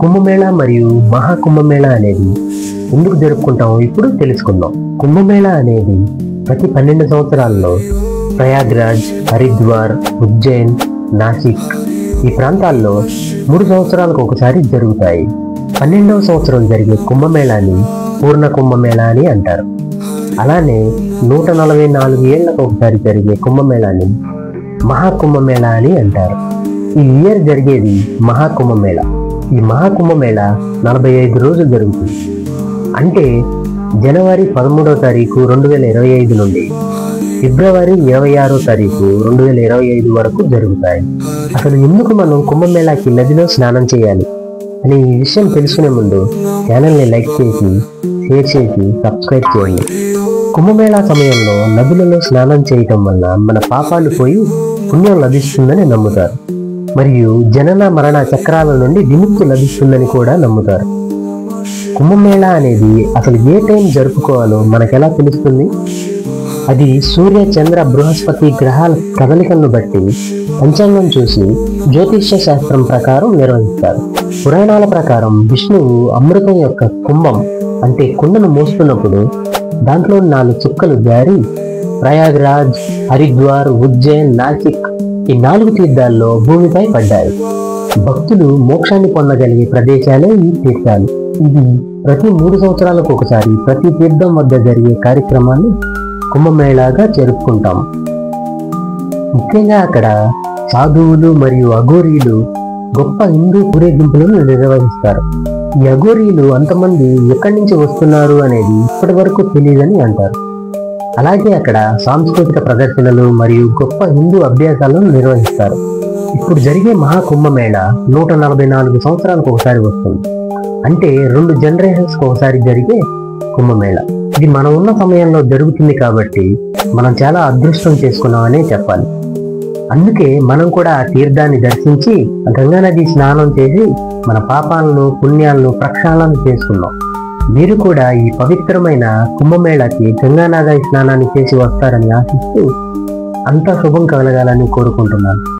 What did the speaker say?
కుంభమేళా మరియు మహాకుంభమేళా అనేది ఎందుకు జరుపుకుంటామో ఇప్పుడు తెలుసుకుందాం. కుంభమేళా అనేది ప్రతి 12 సంవత్సరాల్లో ప్రయాగ్రాజ్, హరిద్వార్, ఉజ్జయిన్, నాసిక్ ఈ ప్రాంతాల్లో 3 సంవత్సరాలకు ఒకసారి జరుగుతాయి. 12వ సంవత్సరం జరిగే కుంభమేళాని పూర్ణ కుంభమేళా అని అంటారు. అలానే 144 ఏళ్లకు ఒకసారి జరిగే కుంభమేళాని మహాకుంభమేళా అని అంటారు. ఈ ఇయర్ జరిగేది మహాకుంభమేళా. ఈ మహాకుంభమేళా 45 రోజులు జరుగుతుంది. అంటే జనవరి 13వ తారీఖు 2025 నుండి ఫిబ్రవరి 26వ తారీఖు 2025 వరకు జరుగుతాయి. అసలు ఎందుకు మనం కుంభమేళాకి నదిలో స్నానం చేయాలి అని ఈ విషయం తెలుసుకునే ముందు ఛానల్ని లైక్ చేసి, షేర్ చేసి, సబ్స్క్రైబ్ చేయండి. కుంభమేళా సమయంలో నదులలో స్నానం చేయటం వల్ల మన పాపాలు పోయి పుణ్యం లభిస్తుందని నమ్ముతారు. మరియు జనన మరణ చక్రాల నుండి విముక్తి లభిస్తుందని కూడా నమ్ముతారు. కుంభమేళా అనేది అసలు ఏ టైం జరుపుకోవాలో మనకెలా తెలుస్తుంది? అది సూర్య, చంద్ర, బృహస్పతి గ్రహాల కదలికలను బట్టి పంచాంగం చూసి జ్యోతిష్య శాస్త్రం ప్రకారం నిర్వహిస్తారు. పురాణాల ప్రకారం విష్ణువు అమృతం యొక్క కుంభం అంటే కుండను మోస్తున్నప్పుడు దాంట్లో 4 చుక్కలు జారి ప్రయాగ్రాజ్, హరిద్వార్, ఉజ్జయిన్, నాసిక్ ఈ 4 తీర్థాల్లో భూమిపై పడ్డాయి. భక్తులు మోక్షాన్ని పొందగలిగే ప్రదేశాలే ఈ తీర్థాలు. ఇది ప్రతి 3 సంవత్సరాలకు ఒకసారి ప్రతి తీర్థం వద్ద జరిగే కార్యక్రమాన్ని కుంభమేళాగా జరుపుకుంటాం. ముఖ్యంగా అక్కడ సాధువులు మరియు అఘోరీలు గొప్ప హిందూ ఊరేగింపులను నిర్వహిస్తారు. ఈ అఘోరీలు అంతమంది ఎక్కడి నుంచి వస్తున్నారు అనేది ఇప్పటి వరకు తెలియదని అంటారు. అలాగే అక్కడ సాంస్కృతిక ప్రదర్శనలు మరియు గొప్ప హిందూ అభ్యాసాలను నిర్వహిస్తారు. ఇప్పుడు జరిగే మహాకుంభమేళా 144 సంవత్సరాలకు ఒకసారి వస్తుంది. అంటే 2 జనరేషన్స్కి ఒకసారి జరిగే కుంభమేళా. ఇది మనం ఉన్న సమయంలో జరుగుతుంది కాబట్టి మనం చాలా అదృష్టం చేసుకున్నామనే చెప్పాలి. అందుకే మనం కూడా ఆ తీర్థాన్ని దర్శించి గంగానది స్నానం చేసి మన పాపాలను, పుణ్యాలను ప్రక్షాళన చేసుకున్నాం. మీరు కూడా ఈ పవిత్రమైన కుంభమేళాకి గంగానది స్నానాన్ని చేసి వస్తారని ఆశిస్తూ అంతా శుభం కలగాలని కోరుకుంటున్నాను.